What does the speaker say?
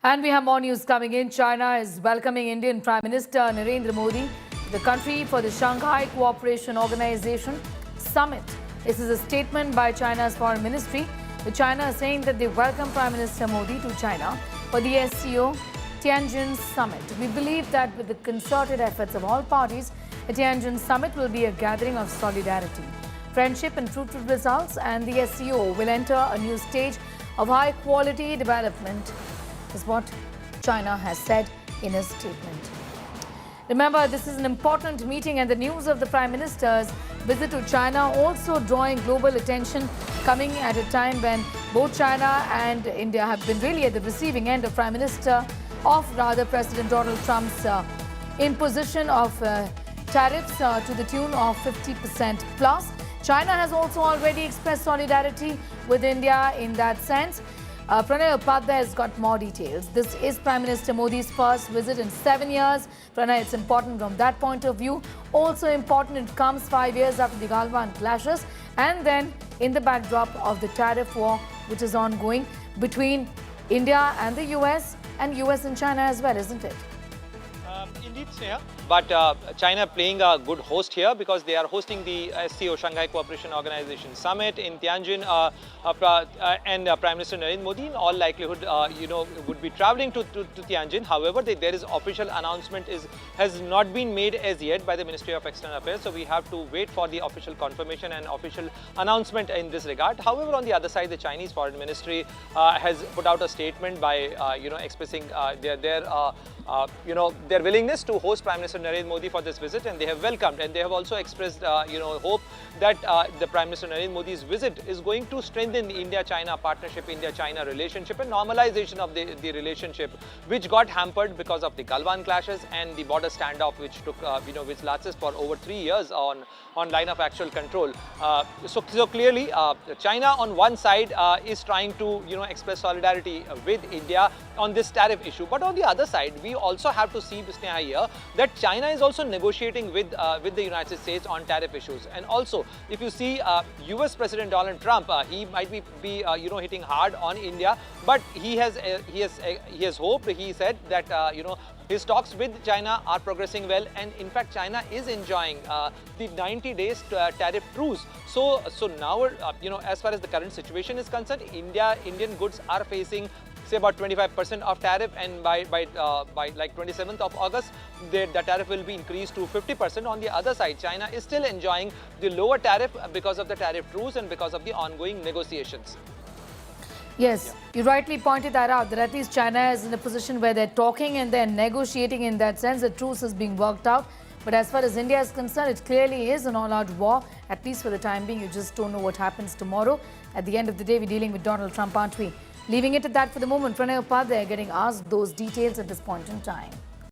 And we have more news coming in. China is welcoming Indian Prime Minister Narendra Modi to the country for the Shanghai Cooperation Organization Summit. This is a statement by China's Foreign Ministry, with China saying that they welcome Prime Minister Modi to China for the SCO Tianjin Summit. We believe that with the concerted efforts of all parties, the Tianjin Summit will be a gathering of solidarity, friendship and fruitful results, and the SCO will enter a new stage of high-quality development, is what China has said in a statement. Remember, this is an important meeting, and the news of the Prime Minister's visit to China also drawing global attention, coming at a time when both China and India have been really at the receiving end of President Donald Trump's imposition of tariffs to the tune of 50% plus. China has also already expressed solidarity with India in that sense. Pranay Upadhyay has got more details. This is Prime Minister Modi's first visit in 7 years. Pranay, it's important from that point of view. Also important, it comes 5 years after the Galwan clashes, and then in the backdrop of the tariff war which is ongoing between India and the US, and US and China as well, isn't it? Indeed, Sneha. But China playing a good host here because they are hosting the SCO, Shanghai Cooperation Organization Summit in Tianjin, and Prime Minister Narendra Modi in all likelihood, would be traveling to Tianjin. However, there is official announcement has not been made as yet by the Ministry of External Affairs, so we have to wait for the official confirmation and official announcement in this regard. However, on the other side, the Chinese Foreign Ministry has put out a statement by expressing their willingness to host Prime Minister Narendra Modi for this visit, and they have welcomed, and they have also expressed hope that the Prime Minister Narendra Modi's visit is going to strengthen the India-China partnership, India-China relationship, and normalization of the relationship, which got hampered because of the Galwan clashes and the border standoff, which took which lasted for over 3 years on line of actual control. So clearly, China on one side is trying to express solidarity with India on this tariff issue, but on the other side, we also have to see, Sneha, here that China is also negotiating with the United States on tariff issues. And also, if you see US President Donald Trump, he might be hitting hard on India, but he has hoped. He said that his talks with China are progressing well, and in fact China is enjoying the 90 days tariff truce. So now as far as the current situation is concerned, Indian goods are facing say about 25% of tariff, and by like 27th of August, the tariff will be increased to 50%. On the other side, China is still enjoying the lower tariff because of the tariff truce and because of the ongoing negotiations. Yes, you rightly pointed that out, that at least China is in a position where they're talking and they're negotiating. In that sense, the truce is being worked out. But as far as India is concerned, it clearly is an all-out war, at least for the time being. You just don't know what happens tomorrow. At the end of the day, we're dealing with Donald Trump, aren't we? Leaving it at that for the moment. Pranay Upadhyay getting asked those details at this point in time.